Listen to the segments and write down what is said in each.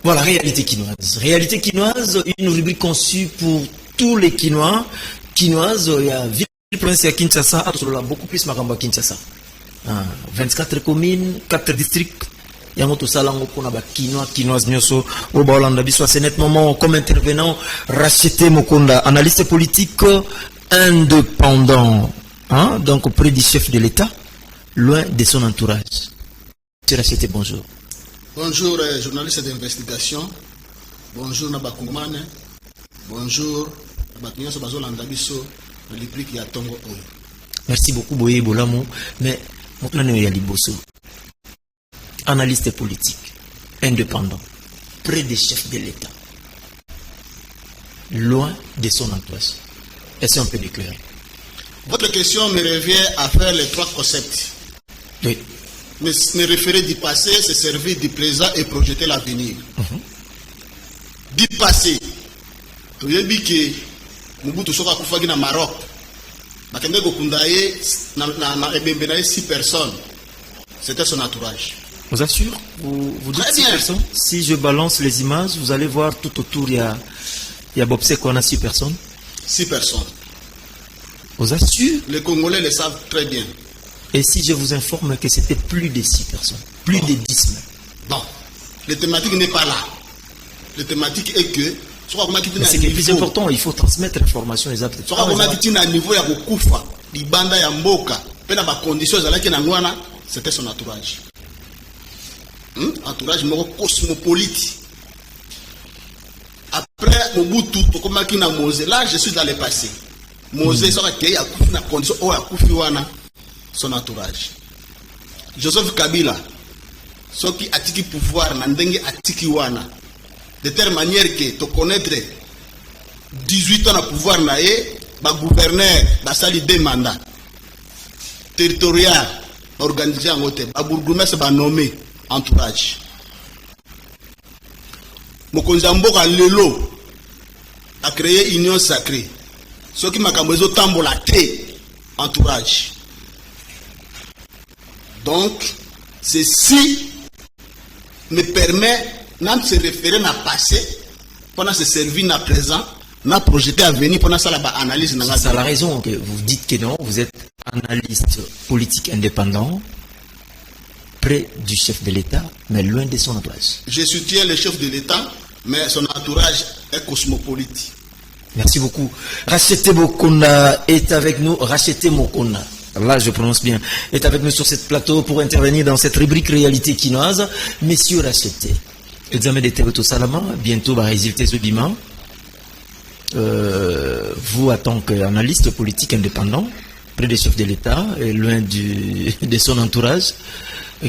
Voilà, réalité quinoise. Réalité quinoise, une rubrique conçue pour tous les Quinois. Quinoise, il y a ville province à Kinshasa, beaucoup plus Makamba Kinshasa. 24 communes, 4 districts. Il y a tout ça là, on a quinoa, quinoise, nyoso, au Baolanda Bissou. C'est net moment comme intervenant, Racheté Mokonda, analyste politique indépendant, donc auprès du chef de l'État, loin de son entourage. Monsieur Racheté, bonjour. Bonjour, journaliste d'investigation. Bonjour, Nabakouman. Bonjour, Nabakouman Bazolanda Bissou, le rubrique qui a Tongo Oyo. Merci beaucoup, Boye Bolamo. Mais, mon plan est à Liboso. Analyste politique, indépendant, près des chefs de l'État, loin de son entourage. Est-ce qu'on peut déclarer? Votre question me revient à faire les trois concepts. Oui. Me référer du passé, se servir du présent et projeter l'avenir. Du passé, tu as dit que Mobutu Soko Kufagi na Maroc, Bakende Gokundaye, na 6 personnes. C'était son entourage. Vous assure, vous dites 6 personnes. Si je balance les images, vous allez voir tout autour, il y a Bob Seko, on a 6 personnes. 6 personnes. Vous assure? Les Congolais le savent très bien. Et si je vous informe que c'était plus de 6 personnes, plus de 10 même. Bon, la thématique n'est pas là. La thématique est que... C'est le plus important, il faut transmettre l'information exacte. Ce qui est à niveau ya Bokufa, Libanda ya Mboka, puis dans les conditions c'était son entourage. Entourage cosmopolite. Après Mobutu, là je suis dans le passé. Mose, il a une condition où son entourage. Joseph Kabila, ce qui a tiki pouvoir, Nandenge a tiki wana. De telle manière que tu connaître 18 ans à pouvoir, le gouverneur, il a 2 mandats. Territorial, organisé en hôtel. Le bourgmestre va nommer entourage. Mokonzamboka Lelo a créé Union Sacrée. Ce qui m'a camboisé tambola té, entourage. Donc, ceci me permet de se référer à passé, pendant se servir à présent, à projeter à venir, pendant ça, analyse. C'est la raison que vous dites que non, vous êtes analyste politique indépendant, près du chef de l'État, mais loin de son entourage. Je soutiens le chef de l'État, mais son entourage est cosmopolite. Merci beaucoup. Racheté Mokonda est avec nous. Racheté Mokonda, là je prononce bien, est avec nous sur cette plateau pour intervenir dans cette rubrique réalité quinoise. Messieurs Racheté, examen des terres au Salama, bientôt va résulter ce bilan. Vous, en tant qu'analyste politique indépendant, près des chefs de l'État et loin de son entourage,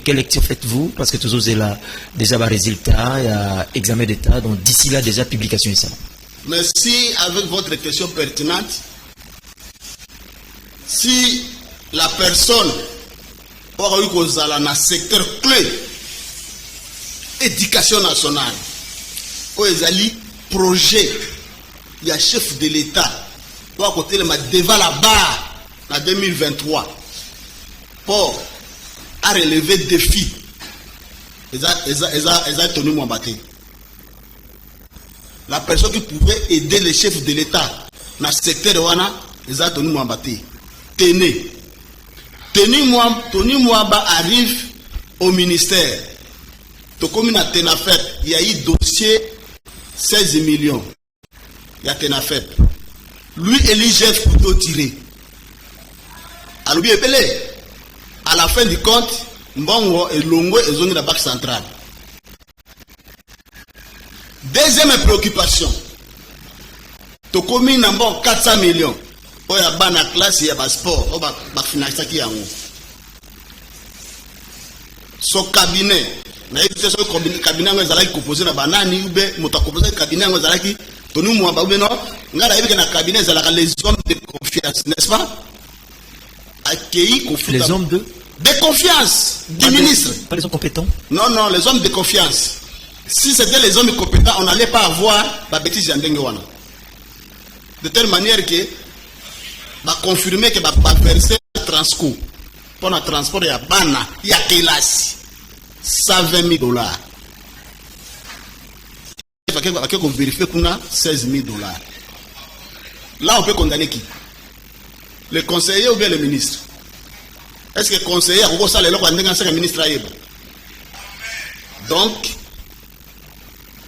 quelle lecture faites-vous? Parce que toujours là, déjà va résultat, il y a examen d'État, donc d'ici là déjà publication et ça. Merci avec votre question pertinente. Si la personne aura eu dans un secteur clé, éducation nationale, où ils ont projet, il y a chef de l'État, à côté de devant la barre en 2023, pour relever des défis. Ils ont tenu mon bâti. La personne qui pouvait aider les chefs de l'État dans le secteur de Wana, ils ont tenu mon bâti. Tony Mwamba arrive au ministère. Comme il y a eu dossier 16 millions. Il y a Tenafet. Lui et l'IGF plutôt tiré. Alors, à la fin du compte, Mbongo et Longo et zone de la Banque centrale. Deuxième préoccupation. Tu commis 400 millions. Il y a la classe, il y a le sport, il y a le financement. Son cabinet, le cabinet est composé de banani, le cabinet est Tony Mwamba, le cabinet est les hommes de confiance, n'est-ce pas? Les hommes de confiance du ministre. Pas les hommes compétents? Non, non, les hommes de confiance. Si c'était les hommes compétents, on n'allait pas avoir la bêtise Yandengewana. De telle manière que va confirmer que va verser le transco pour le transport de Bana, il y a $120 000. qu'on vérifie qu'on a 16 000 $. Là, on peut condamner qui? Le conseiller ou bien le ministre? Est-ce que le conseiller a ça le ministre? Donc,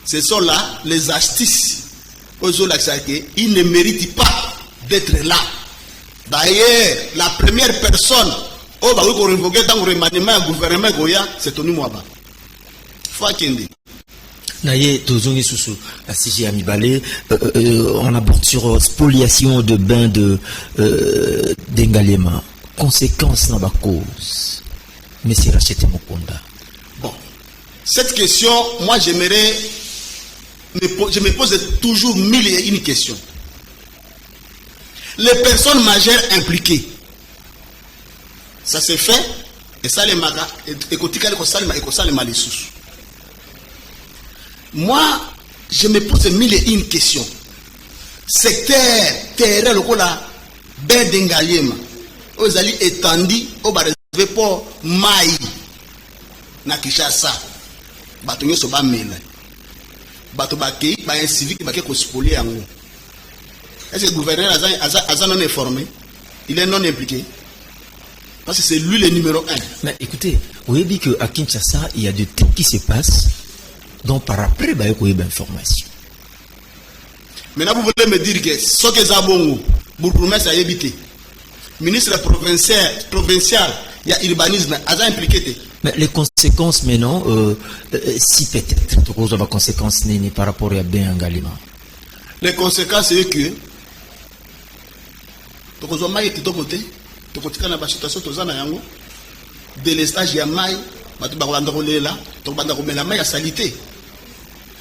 ce sont là les astuces. Ils ne méritent pas d'être là. D'ailleurs, la première personne qui a révoqué dans le remaniement du gouvernement, c'est Tony Mwaba. Naye Tozongi Soussou, la CG Amibale, on aborde sur spoliation de bains d'Engalema. Conséquence dans la cause. Monsieur Rachete Mokonda. Bon, cette question, moi j'aimerais, je me pose toujours mille et une questions. Les personnes majeures impliquées, ça s'est fait, et ça les magas, et ça les malissous. Moi, je me pose mille et une questions. Secteur, terrain, le cola, ben d'Engalema, aux alliés étendus, au bas de pour Maï, na Kishasa, batonyo soba mele, bato bakei, ba un civique, ba keko spolé en haut. Est-ce que le gouverneur a non informé? Il est non impliqué? Parce que c'est lui le numéro 1. Mais écoutez, vous avez dit qu'à Kinshasa, il y a des trucs qui se passent, donc par après, il y a une information. Maintenant, vous voulez me dire que ce que Zabongo, pour promesse à éviter, ministre provincial, il y a urbanisme, il y a impliqué. Mais les conséquences maintenant, si peut-être, tu causes de conséquences par rapport à bien Galima. Les conséquences, c'est que, tu causes de maïs de ton côté, tu causes de la situation, tu as de l'estage, il y a maïs, tu as la maïs à salité.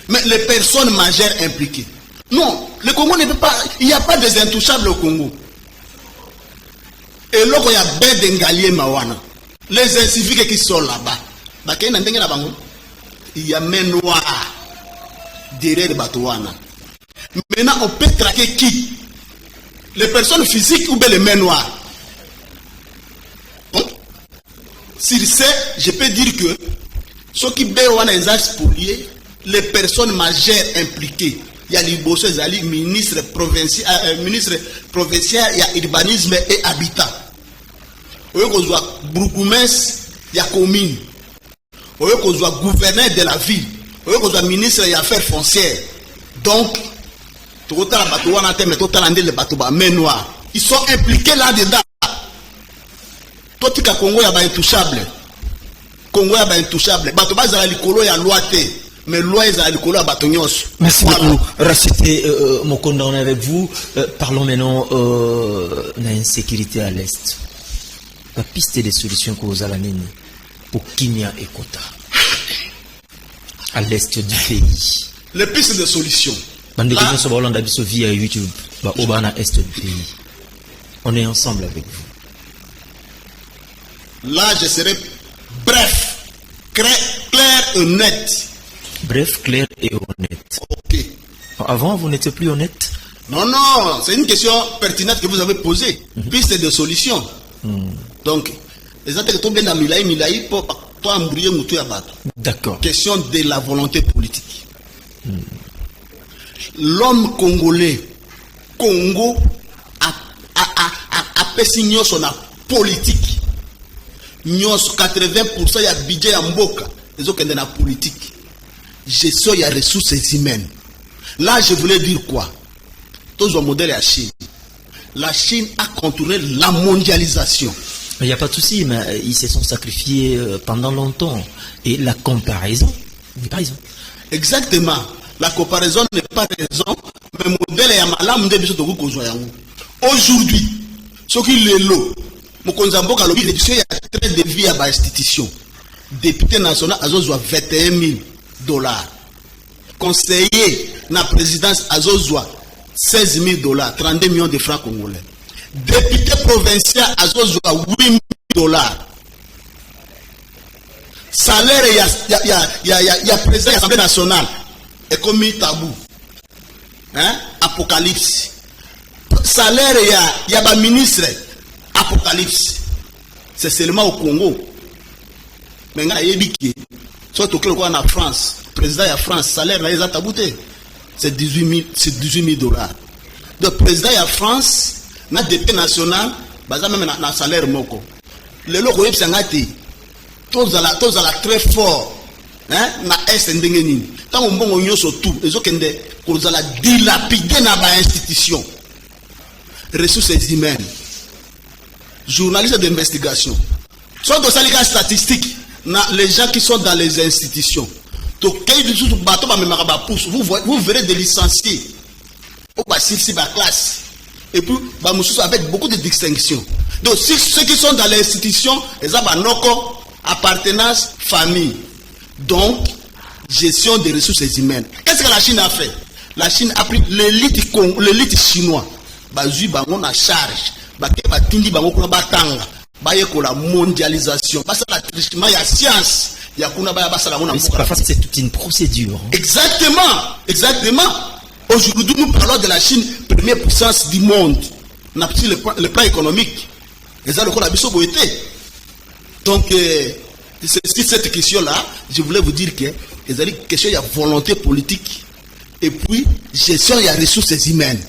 Mais les personnes majeures impliquées. Non, le Congo ne peut pas, il n'y a pas des intouchables au Congo. Et là, il y a ben d'Engalier Mawana. Les inciviques qui sont là-bas, il y a main noire derrière le Batouana. Maintenant, on peut traquer qui? Les personnes physiques ou bien les mains noires? Donc, sur ce, je peux dire que ceux qui béouana les spoliés, les personnes majeures impliquées, il y a l'Ibosso, il y a le ministre provincial, il y a urbanisme et habitat. Il y a bourgmestre, il y a commune. Il y a gouverneur de la ville. Il y a ministre des affaires foncières. Donc, ils sont impliqués là-dedans. Toi, tu as Congo, il y a intouchable. Congo, il y a intouchable. Il y a l'icolo, il y a loi. Mais loi, il y a l'icolo, il y a merci beaucoup. Rachete Mokonda, on est avec vous. Parlons maintenant de l'insécurité à l'Est. La piste des solutions que vous allez mener pour Kimia et Kota à l'est du pays. Les pistes de solutions. On est ensemble avec vous. Là, je serai bref, clair et net. Bref, clair et honnête. Ok. Avant, vous n'étiez plus honnête? Non, non, c'est une question pertinente que vous avez posée. Piste de solutions. Donc, les attaques sont bien dans Milaï pour toi embrouiller Moutou Abato. D'accord. Question de la volonté politique. L'homme congolais, Congo, a pessigné son politique. 80% il y a budget en Mboka. Les autres, il y a la politique. Gestion, il y a ressources humaines. Là, je voulais dire quoi? Tous un modèle à Chine. La Chine a contourné la mondialisation. Il n'y a pas de souci, mais ils se sont sacrifiés pendant longtemps. Et la comparaison n'est pas raison. Exactement. La comparaison n'est pas raison, mais le modèle est malade. Aujourd'hui, ce qui est l'eau, il y a très de vie à l'institution. Député national, a 21 000 $. Conseiller na présidence, a 16 000 $, 32 millions de francs congolais. Député provincial a 8 000 $. Salaire, il y a président de l'Assemblée nationale. Et comme tabou. Hein? Apocalypse. Salaire, il y a un ministre. Apocalypse. C'est seulement au Congo. Mais il y a des soit au Congo en France. Président de la France, salaire, il y a tabouté. c'est 18 000 dollars. Le président de la France, na député national, baza même na salaire moko. Le logo yep sangati. Tous à la très fort. Hein? Na est ndengeni. Tant on bon on surtout, les autres kende, qu'on a dilapider na ba institution. Ressources humaines. Journalistes d'investigation. Soit dans les cas statistiques, les gens qui sont dans les institutions. Donc, vous verrez des licenciés. Au classe. Et puis, avec beaucoup de distinctions. Donc, ceux qui sont dans l'institution, ils ont appartenance, famille. Donc, gestion des ressources humaines. Qu'est-ce que la Chine a fait? La Chine a pris l'élite chinoise. Bazui bango na charge. Batindi bango kuna batanga. La mondialisation. La trichement, il y a science. Parfois, c'est toute une procédure. Exactement. Aujourd'hui, nous parlons de la Chine, première puissance du monde. On a pris le plan économique. Donc, c'est cette question-là, je voulais vous dire que il y a une question de volonté politique et puis gestion des ressources humaines.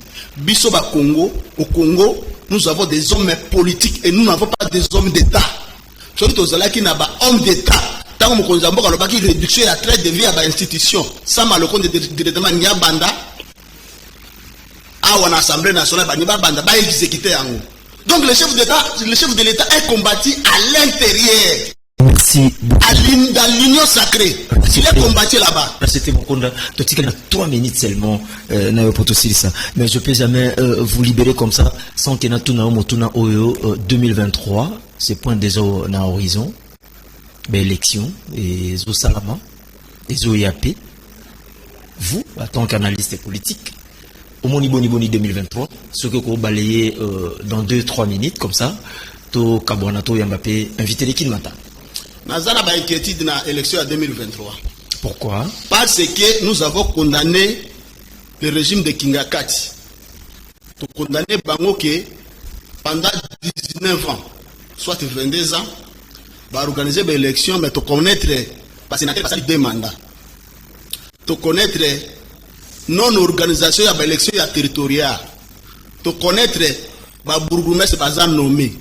Au Congo, nous avons des hommes politiques et nous n'avons pas des hommes d'État. Surtout aux qui n'a pas hommes d'État. Tant que nous avons une réduction de la traite de vie à l'institution, ça m'a le compte directement Niabanda. À l'Assemblée nationale, Niabanda, donc le chef de l'État est combattu à l'intérieur. Merci beaucoup. Dans l'union sacrée. Il est combattu là-bas. C'était mon compte. Tu as 3 minutes seulement. Mais je ne peux jamais vous libérer comme ça sans que Natuna Oyo 2023, c'est point déjà na horizon. Élection et Zosalama et Zoyapé. Vous, en tant qu'analyste politique, au Boni 2023, ce que vous balayez dans 2-3 minutes comme ça, to Kabonato Yambapé, invitez les Kinmata. Nazana ba inquiétude dans l'élection à 2023. Pourquoi? Parce que nous avons condamné le régime de Kingakati. Nous avons condamné Bangoke pendant 19 ans, soit 22 ans, va organiser des élections, mais tu connaître, parce qu'il y a 2 mandats. Tu connaître non-organisation de l'élection territoriale. Tu connaître le bourgmestre bazar nommé.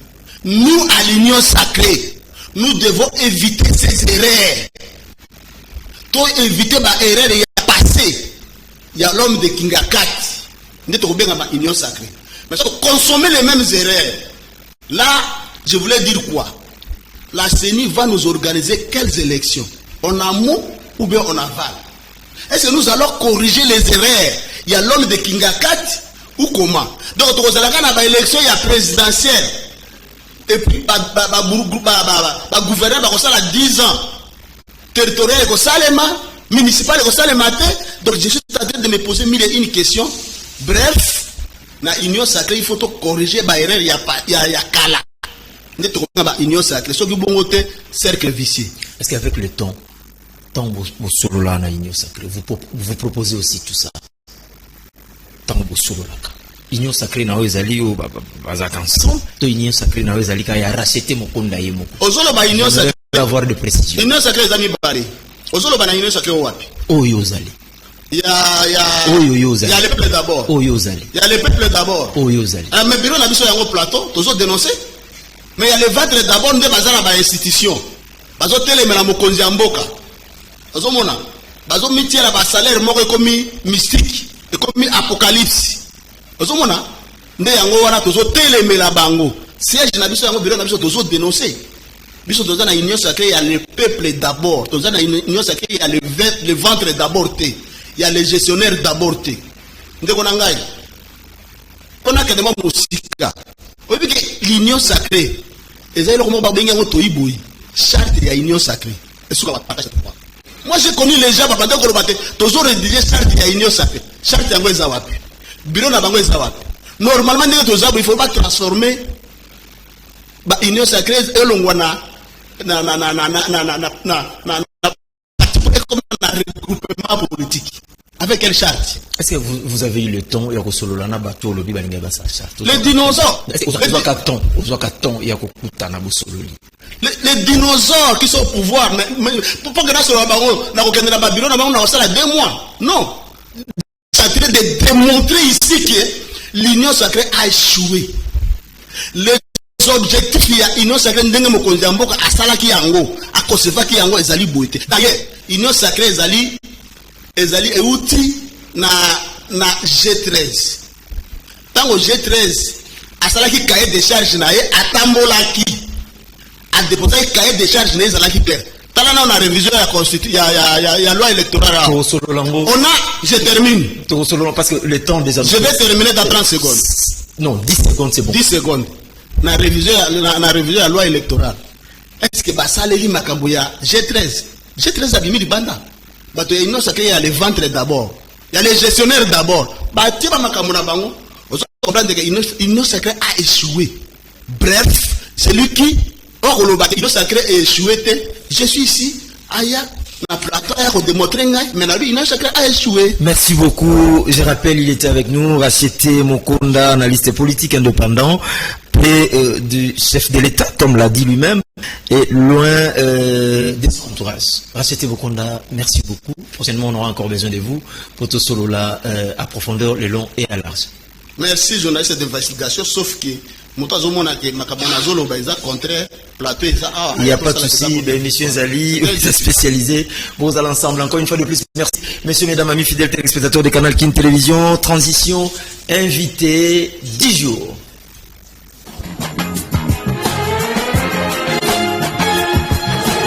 Nous, à l'union sacrée, nous devons éviter ces erreurs. Pour éviter les erreurs, il y a passé. Il y a l'homme de Kingakati. Nous devons bien l'union sacrée. Mais consommer les mêmes erreurs. Là, je voulais dire quoi? La CENI va nous organiser quelles élections? En amont ou bien en aval? Est-ce que nous allons corriger les erreurs? Il y a l'homme de Kingakati ou comment? Donc, il y a une élection présidentielle. Et puis, le gouverneur va 10 ans. Territorial, municipal, donc je suis en train de me poser une question. Bref, dans l'union sacrée, il faut corriger les erreurs. Il y a Kala. L'union sacrée, ce qui est cercle vicieux. Est-ce qu'avec le temps, vous solo là dans l'union sacrée, vous proposez aussi tout ça? Tant vous solo là. L'union sacrée na ezali o bazakanso to union sacrée na ezali ka ya racheter mokonda yemo ozolo ba union sacrée avoir de précision union sacrée ezali bari ozolo ba na union sacrée wapi oyo ozali il y a le peuple d'abord oyo ozali il y a le peuple d'abord oyo ozali mais bureau na biso yango plateau tozo dénoncer mais il y a le ventre d'abord nde bazana ba institution bazo telemela mokonzi ya mboka ozomona bazo mitiela ba salaire moko ekomi mystique ekomi apocalypse. Ozomona nde yango wana tozo telemela bango siège na biso yango bureau na biso tozo dénoncer biso toza na union sacrée, il y a le peuple d'abord, toza na union sacrée, il y a le ventre d'abord, il y a les gestionnaires d'abord. Ndeko na ngai ona kedema musika obi ke l'union sacrée ezali ko mo ba benga ngo toyiboyi charte ya union sacrée esuka ba partage pourquoi. Moi j'ai connu les gens babanda ko robate tozo rédiger charte ya union sacrée charte yango eza wapi bureau na bango eza wapi normalement ndenge tozabo il faut pas transformer ba union sacrée elongwa na regroupement politique. Avec quelle charte? Est-ce que vous avez eu le temps ya kosololana bato lobi balinga ba sa charte? Les dinosaures. Les dinosaures qui sont au pouvoir, mais pour que na solo bango na kokende na babilo na bango na sala 2 mois. Non. Ça train de démontrer ici que l'union sacrée a échoué. Les objectifs il y a union sacrée ndenge mokonzi ya mboka asalaki yango akosefaki yango ezali boye te. D'ailleurs union sacrée ezali euti na G13. Tango G13 asalaki cahier de charge na ye atambolaki a déposé cahier de charge na ezalaki clair. Talana on a révision la constitution ya loi électorale. On a, je termine. Parce que le temps déjà. Je vais terminer dans 30 secondes. Non, 10 secondes c'est bon. 10 secondes. Na révision la loi électorale. Est-ce que basaleli makambo ya G13 abimi libanda. Bato ya ino saké ya les ventres d'abord. Il y a les gestionnaires d'abord. Bati ba makambo na bango. Vous comprenez que ino sacré a échoué. Bref, celui qui ino sacré a échoué. Je suis ici. Aya. Merci beaucoup. Je rappelle, il était avec nous, Rachete Mokonda, analyste politique indépendant, près du chef de l'État, comme l'a dit lui-même, et loin de son entourage. Rachete Mokonda, merci beaucoup. Prochainement, on aura encore besoin de vous pour tout solo là, à profondeur, le long et à large. Merci, journaliste d'investigation, sauf que il n'y a pas de souci, monsieur Zali, vous êtes spécialisé, vous allez ensemble. Encore une fois de plus, merci. Messieurs, mesdames, amis fidèles téléspectateurs de Canal King Télévision, transition, invité 10 jours.